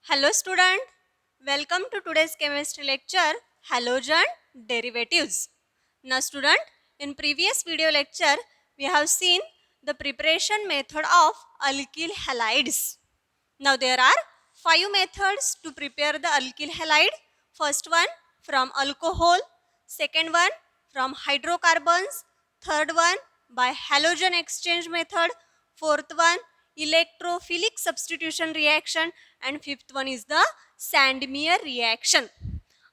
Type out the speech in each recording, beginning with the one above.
Hello student, welcome to today's chemistry lecture Halogen Derivatives. Now student, in previous video lecture we have seen the preparation method of alkyl halides. Now there are 5 methods to prepare the alkyl halide. First one from alcohol, second one from hydrocarbons, third one by halogen exchange method, fourth one electrophilic substitution reaction, and fifth one is the Sandmeyer reaction.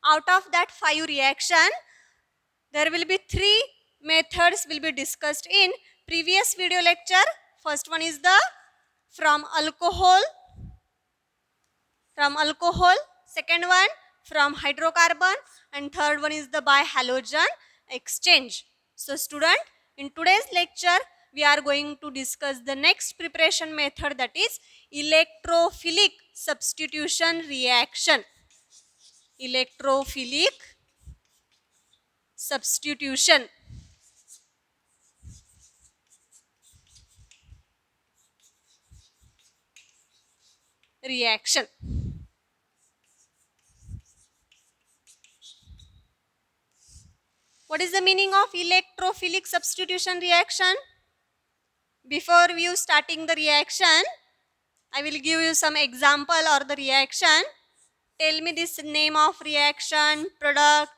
Out of that 5 reaction, there will be 3 methods will be discussed in previous video lecture. First one is the from alcohol, second one from hydrocarbon, and third one is the bi-halogen exchange. So student, in today's lecture we are going to discuss the next preparation method, that is electrophilic substitution reaction. Electrophilic substitution reaction. What is the meaning of electrophilic substitution reaction? Before you starting the reaction, I will give you some example or the reaction. Tell me this name of reaction, product.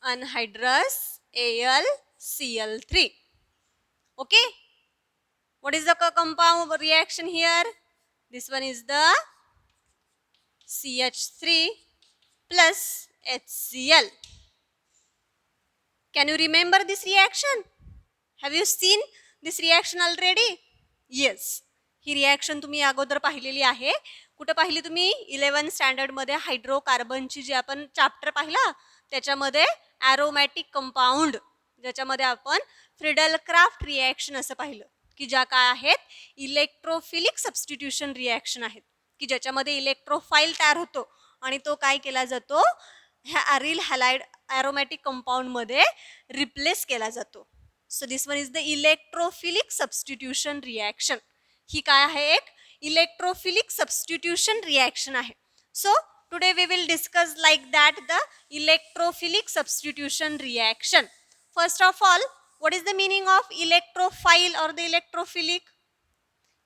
Anhydrous AlCl3. Okay. What is the compound reaction here? This one is the CH3 plus HCl. Can you remember this reaction? Have you seen this reaction already? Yes. He reaction तुम्ही अगोदर पाहिलेली आहे. कुठे पाहिली तुम्ही? 11 standard मध्ये हायड्रोकार्बनची जी आपण chapter पाहिला त्याच्यामध्ये ॲरोमॅटिक कंपाऊंड, ज्याच्यामध्ये आपण फ्रिडल क्राफ्ट रिॲक्शन असं पाहिलं की ज्या काय आहेत इलेक्ट्रोफिलिक सबस्टिट्यूशन रिॲक्शन आहेत की ज्याच्यामध्ये इलेक्ट्रोफाईल तयार होतो आणि तो काय केला जातो ह्या अरिल हॅलाइड ॲरोमॅटिक कंपाऊंड मध्ये रिप्लेस केला जातो. So this one is the electrophilic substitution reaction. ही काय आहे एक इलेक्ट्रोफिलिक सबस्टिट्यूशन रिॲक्शन आहे. So today we will discuss like that the electrophilic substitution reaction. First of all, what is the meaning of electrophile or the electrophilic?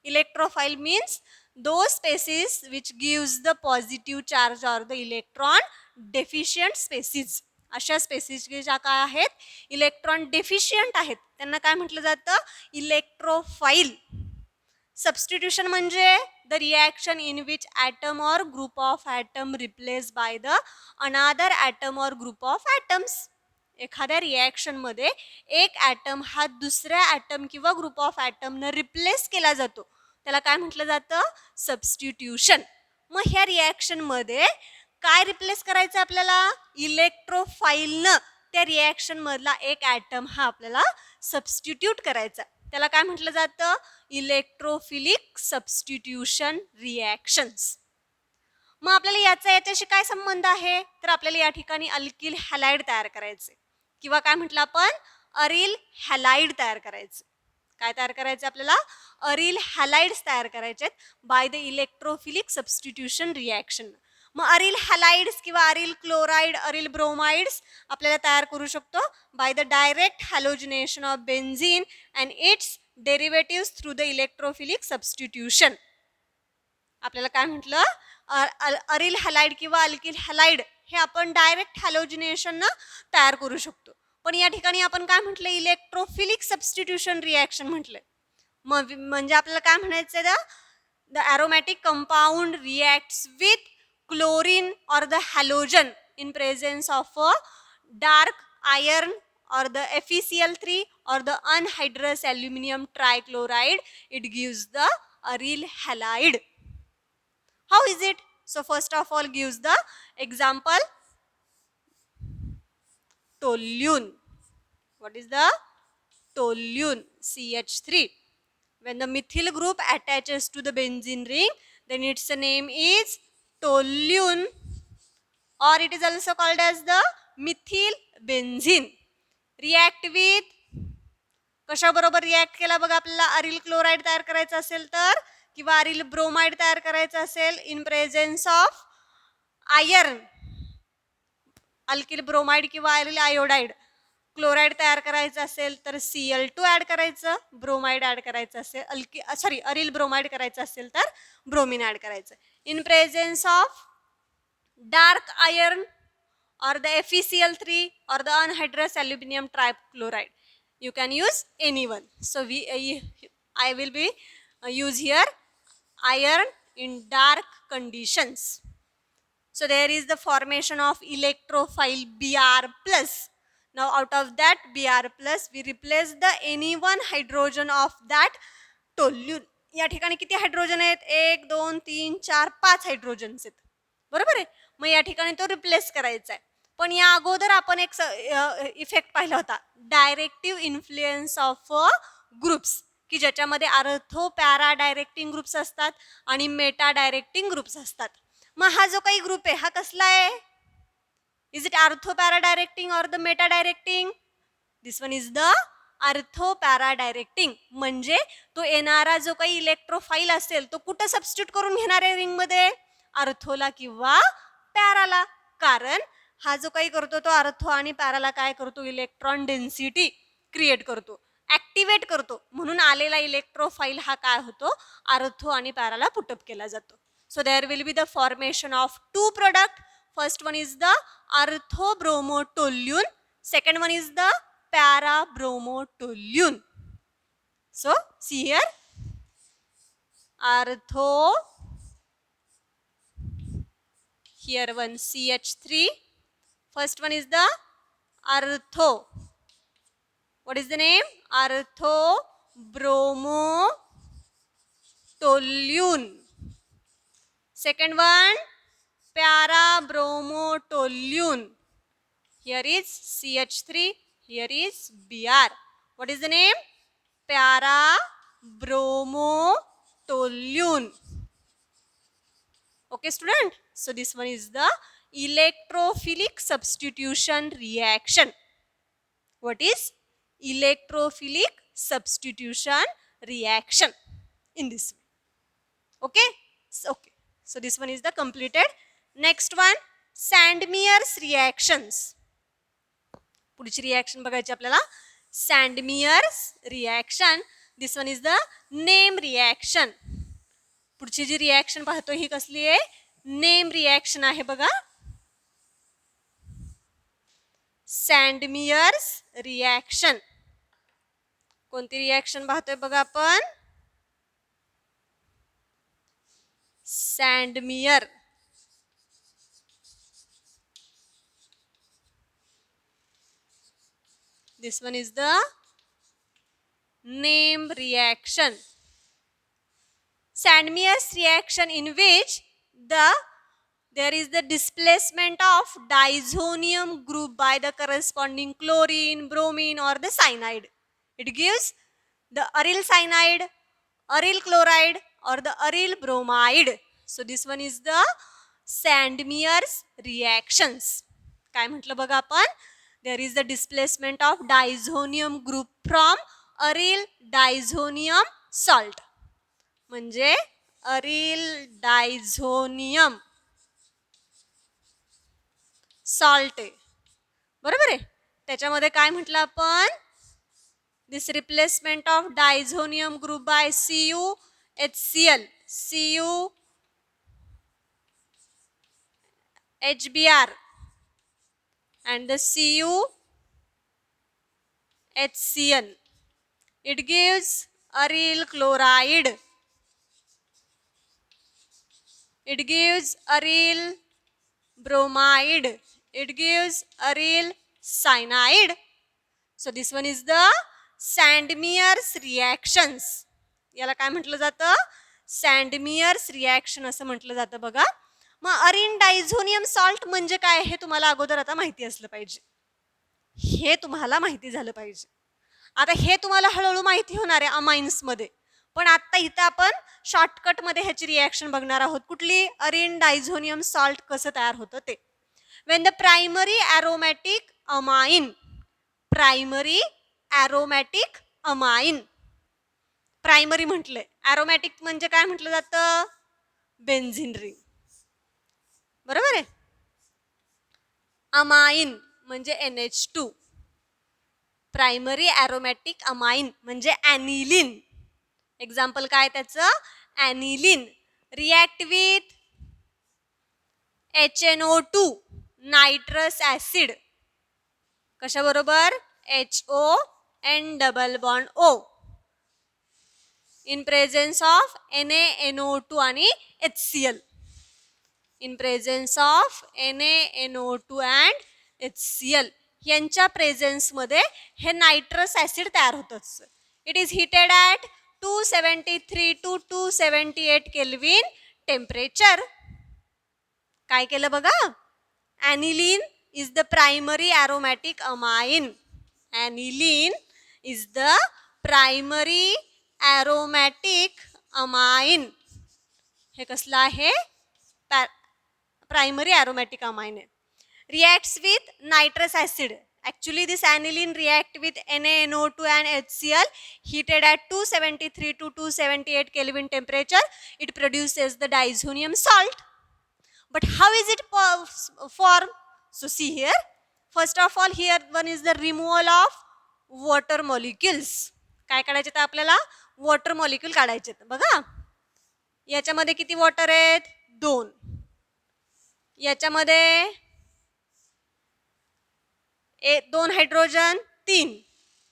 Electrophile means those species which gives the positive charge or the electron deficient species. अशा spaces ज्या काय आहेत electron deficient आहेत त्यांना काय म्हटलं जातं electrophile. Substitution म्हणजे the reaction in which atom or group of atom replace by the another atom or group of atoms. एखाद्या रिॲक्शन मध्ये एक ॲटम हा दुसऱ्या ॲटम किंवा ग्रुप ऑफ ॲटमनं रिप्लेस केला जातो त्याला काय म्हटलं जातं सबस्टिट्यूशन. मग ह्या रिॲक्शन मध्ये काय रिप्लेस करायचं आपल्याला इलेक्ट्रोफाईलनं त्या रिॲक्शन मधला एक ॲटम हा आपल्याला सबस्टिट्यूट करायचा. त्याला काय म्हटलं जातं इलेक्ट्रोफिलिक सबस्टिट्यूशन रिॲक्शन्स. मग आपल्याला याच्याशी काय संबंध आहे तर आपल्याला या ठिकाणी अल्किल हॅलाइड तयार करायचे किंवा काय म्हटलं आपण अरिल हॅलाइड तयार करायचे. काय तयार करायचे आपल्याला अरिल हॅलाइड्स तयार करायचे by the electrophilic substitution reaction. मग अरिल हॅलाइड्स किंवा अरिल क्लोराइड अरिल ब्रोमाइड्स आपल्याला तयार करू शकतो by the direct halogenation of benzene and its derivatives through the electrophilic substitution. आपल्याला काय म्हटलं अरिल हॅलाइड किंवा अल्किल हॅलाइड हे आपण डायरेक्ट हॅलोजिनेशन तयार करू शकतो. पण या ठिकाणी आपण काय म्हटलं इलेक्ट्रोफिलिक सबस्टिट्यूशन रिॲक्शन म्हटलं. म्हणजे आपल्याला काय म्हणायचं the aromatic compound reacts with chlorine or the halogen in presence of a dark iron or the FeCl3 or the anhydrous aluminum trichloride, it gives the aryl halide. How is it? So first of all gives the example toluene. What is the toluene? CH3. When the methyl group attaches to the benzene ring, then its name is toluene, or it is also called as the methyl benzene. React with कशाबरोबर react केला बघा आपल्याला aril chloride तयार करायचं असेल तर किंवा aril bromide तयार करायचं असेल in presence of iron alkyl bromide किंवा अरिल आयोडाइड क्लोराईड तयार करायचं असेल तर Cl2 ॲड करायचं, ब्रोमाइड ॲड करायचं असेल अरिल ब्रोमाइड करायचं असेल तर ब्रोमिन ॲड करायचं. In presence of dark iron or the FeCl3 or the anhydrous aluminum trichloride. You can use anyone. So I will be use here iron in dark conditions. So there is the formation of electrophile Br plus. Now out of that Br plus we replace the any one hydrogen of that toluene. या ठिकाणी किती hydrogen आहेत 1 2 3 4 5 hydrogens आहेत बरोबर आहे. मग या ठिकाणी तो रिप्लेस करायचा आहे. पण या अगोदर आपण एक इफेक्ट पाहिला होता डायरेक्टिव्ह इन्फ्लुएन्स ऑफ ग्रुप्स की ज्याच्यामध्ये आर्थो पॅरा डायरेक्टिंग ग्रुप्स असतात आणि मेटा डायरेक्टिंग ग्रुप्स असतात. मग हा जो काही ग्रुप आहे हा कसला आहे is it ortho para directing or the Meta directing. This one is the ortho para directing. म्हणजे तो येणारा जो काही इलेक्ट्रोफाईल असेल तो कुठं सबस्टिट्यूट करून घेणार आहे रिंगमध्ये आर्थोला किंवा पॅराला. कारण हा जो काही करतो तो आर्थो आणि पॅराला काय करतो इलेक्ट्रॉन डेन्सिटी क्रिएट करतो ऍक्टिवेट करतो म्हणून आलेला इलेक्ट्रोफाईल हा काय होतो आर्थो आणि पॅराला पुटअप केला जातो. So there will be the formation of two product. First one is the ortho bromotoluene, second one is the para bromotoluene. So see here ortho here one CH3. First one is the artho. What is the name? Artho bromotoluene. Second one para bromotoluene. Here is CH3. Here is Br. What is the name? Para bromotoluene. Okay student, so this one is the electrophilic substitution reaction. What is electrophilic substitution reaction in this way? Okay, so this one is the completed. Next one Sandmeyer's reactions. पुढची reaction बघायची आपल्याला Sandmeyer's reaction. This one is the name reaction. पुढची जी reaction पाहतो ही कसली आहे name reaction आहे बघा. सँडमियर्स reaction. कोणती रिएक्शन पाहतोय बघा आपण Sandmeyer. This one is the name reaction. Sandmeyer's reaction in which there is the displacement of diazonium group by the corresponding chlorine, bromine or the cyanide. It gives the aryl cyanide, aryl chloride or the aryl bromide. So this one is the Sandmeyer's reactions. काय म्हटलं बघा आपण there is the displacement of diazonium group from aryl diazonium salt. म्हणजे aryl diazonium salt आहे बरोबर आहे. त्याच्यामध्ये काय म्हटलं आपण this replacement of diazonium group by CuHCl, CuHBr and the CuHCl. It gives aryl chloride. It gives aryl bromide. It gives aryl cyanide. So this one is the Sandmeyer's reactions. याला काय म्हटलं जातं Sandmeyer's reaction असं म्हटलं जातं बघा. मग अरिन diazonium salt म्हणजे काय हे तुम्हाला अगोदर आता माहिती असलं पाहिजे. हे तुम्हाला माहिती झालं पाहिजे. आता हे तुम्हाला हळूहळू माहिती होणार आहे अमाइन्स मध्ये. पण आता इथं आपण शॉर्टकट मध्ये ह्याची रिएक्शन बघणार आहोत. कुठली अरिन डायझोनियम सॉल्ट कसं तयार होतं ते. When the primary aromatic amine primary aromatic amine. Primary म्हटलंय, ॲरोमॅटिक म्हणजे काय म्हटलं जातं? Benzene ring. बरोबर आहे. अमाइन म्हणजे NH2. प्रायमरी ॲरोमॅटिक अमाइन म्हणजे ॲनिलिन. एक्झाम्पल काय त्याचं? Aniline. React with HNO2 nitrous acid. कशाबरोबर? HON double bond O in presence of NaNO2 आणि HCl. In presence of NaNO2 and HCl यांच्या प्रेझेन्समध्ये हे नायट्रस ॲसिड तयार होतं. It is heated at 273 to 278 kelvin temperature. काय केलं बघा? Aniline is the primary aromatic amine. Aniline is the primary aromatic amine. हे कसलं आहे? प्रायमरी ॲरोमॅटिक अमाइन आहे. Reacts with nitrous acid. Actually, this aniline react with NaNO2 and HCl heated at 273 to 278 Kelvin temperature. It produces the diazonium salt. But how is it formed? So see here. First of all, here one is the removal of water molecules. काय काढायचे तर आपल्याला? Water molecule काढायचे. बघा याच्यामध्ये किती water आहेत? 2. याच्यामध्ये 2 हायड्रोजन 3.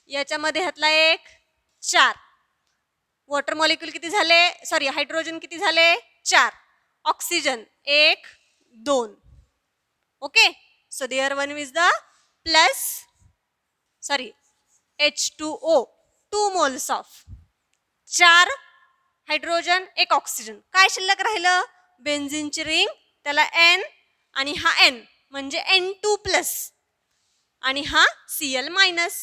याच्यामध्ये ह्यातला 1 4. वॉटर मॉलिक्यूल किती झाले? सॉरी, हायड्रोजन किती झाले? 4. Oxygen 1 2. Okay. So there one is the plus sorry H2O 2 moles of 4 hydrogen 1 oxygen. काय शिल्लक राहिलं? बेन्झिनची रिंग, त्याला N आणि हा N म्हणजे N2 प्लस आणि हा Cl मायनस.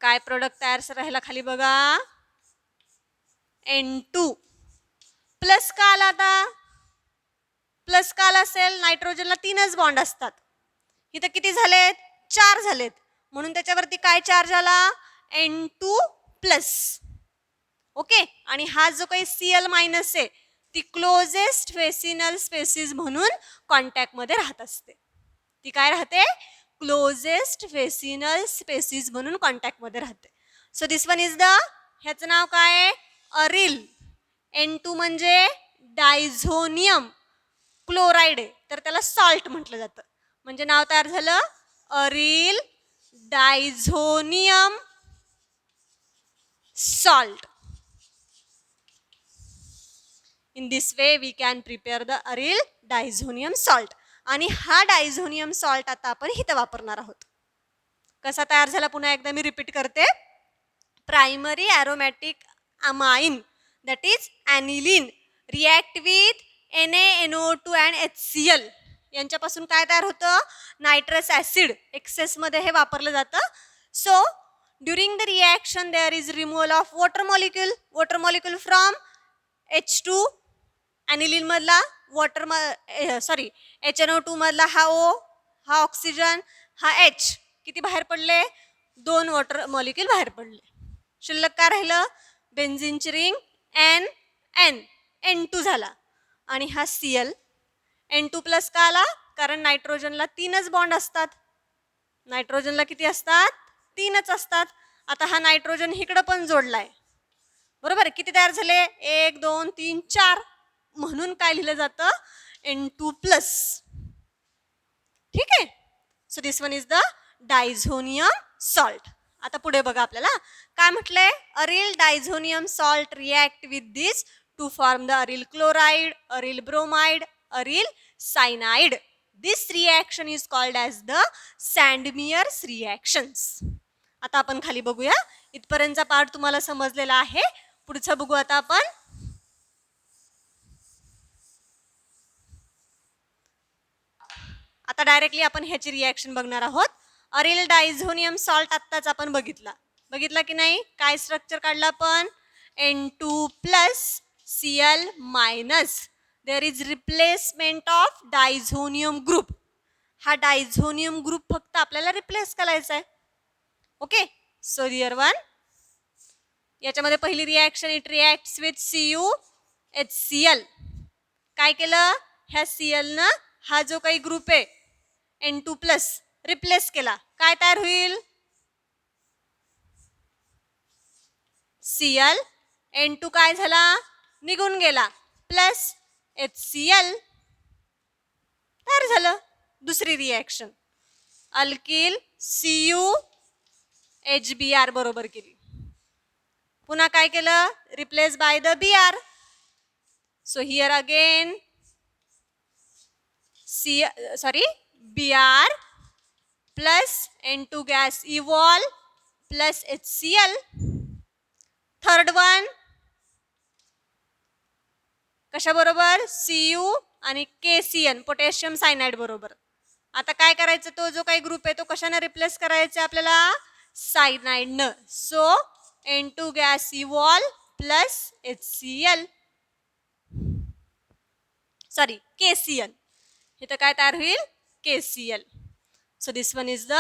काय प्रोडक्ट तयार राहिला खाली बघा? N2 plus. का आला आता? प्लस का आला असेल? नायट्रोजनला 3च बॉन्ड असतात. इथं किती झालेत? 4 झालेत. म्हणून त्याच्यावरती काय चार्ज आला? N2 plus. ओके. आणि हा जो काही Cl मायनस आहे ती क्लोजेस्ट फेसिनल स्पेसिस म्हणून कॉन्टॅक्टमध्ये राहत असते. ती काय राहते? क्लोजेस्ट फेसिनल स्पेसिस म्हणून कॉन्टॅक्टमध्ये राहते. So this one is the, ह्याचं नाव काय आहे? अरिल. N2 म्हणजे डायझोनियम क्लोराईड आहे, तर त्याला सॉल्ट म्हटलं जातं. म्हणजे नाव तयार झालं aryl diazonium salt. In this way we can prepare the aryl diazonium salt. आणि हा डायझोनियम सॉल्ट आता आपण इथं वापरणार आहोत. कसा तयार झाला पुन्हा एकदा मी रिपीट करते. Primary aromatic amine that is aniline react with NaNO2 and HCl. यांच्यापासून काय तयार होतं? Nitrous acid. एक्सेसमध्ये हे वापरलं जातं. So during the reaction there is removal of water molecule. Water molecule from H2 aniline मधला, वॉटर सॉरी HNO2 मधला हा O, हा ऑक्सिजन, हा H. किती बाहेर पडले? 2 वॉटर मॉलिक्यूल बाहेर पडले. शिल्लक काय राहिलं? बेन्झिनची रिंग N2 झाला आणि हा Cl. N2 प्लस का आला? कारण नायट्रोजनला 3च बॉन्ड असतात. नायट्रोजनला किती असतात? 3च असतात. आता हा नायट्रोजन इकडं पण जोडलाय. बरोबर. किती तयार झाले? 1 2 3 4. म्हणून काय लिहिलं जातं? N2 plus. ठीक आहे. So this one is the diazonium salt. आता पुढे बघा आपल्याला काय म्हटलंय? Aryl diazonium salt react with this to form the aryl chloride, aryl bromide, aryl cyanide. This reaction is called as the Sandmeyer's reactions. आता आपण खाली बघूया. इथपर्यंतचा पार्ट तुम्हाला समजलेला आहे. पुढचं बघू आता आपण. आता डायरेक्टली आपण ह्याची रिॲक्शन बघणार आहोत. अरिल डायझोनियम सॉल्ट आत्ताच आपण बघितला की नाही? काय स्ट्रक्चर काढलं आपण? N2 plus Cl minus. There is replacement of diazonium group. हा डायझोनियम ग्रुप फक्त आपल्याला रिप्लेस करायचा आहे. ओके, सो डिअर वन, याच्यामध्ये पहिली reaction it reacts with CuHCl. काय केलं, ह्या Cl हा जो काही ग्रुप आहे N2+ रिप्लेस केला. काय तयार होईल, Cl N2 काय झाला, निघून गेला, प्लस HCl तयार झालं. दुसरी रिॲक्शन अल्किल CuHBr बरोबर केली. पुन्हा काय केलं, replace by the Br. So here again Br plus N2 gas evolve plus HCl. Third one कशा बरोबर, Cu आणि KCN पोटॅशियम सायनाइड बरोबर. आता काय करायचं, तो जो काही ग्रुप आहे तो कशाने रिप्लेस करायचा आपल्याला, सायनाइडनं. So N2 gas evolve plus HCl KCl. इथं काय तयार होईल, KCl. So this one is the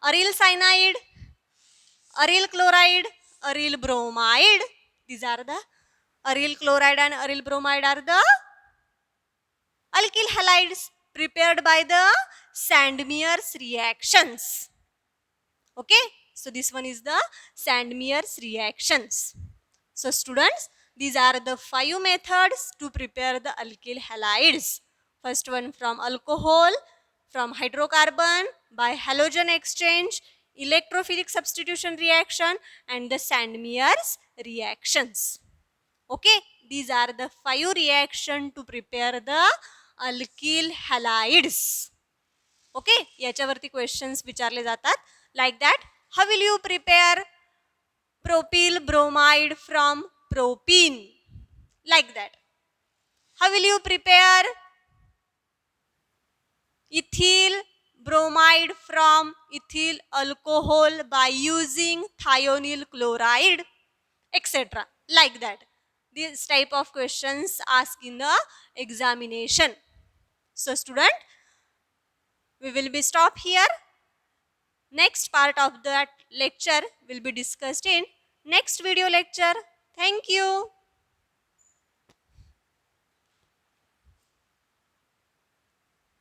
aryl cyanide, aryl chloride, aryl bromide. These are the aryl chloride and aryl bromide are the alkyl halides prepared by the Sandmeyer's reactions. Okay, so this one is the Sandmeyer's reactions. So students, these are the 5 methods to prepare the alkyl halides. First one from alcohol, from hydrocarbon, by halogen exchange, electrophilic substitution reaction, and the Sandmeyer's reactions. Okay, these are the 5 reactions to prepare the alkyl halides. Okay, याच्यावरती questions विचारले जातात. Like that, how will you prepare propyl bromide from propene? Like that. How will you prepare ethyl bromide from ethyl alcohol by using thionyl chloride, etc. Like that. This type of questions asked in the examination. So student, we will be stop here. Next part of that lecture will be discussed in next video lecture. Thank you.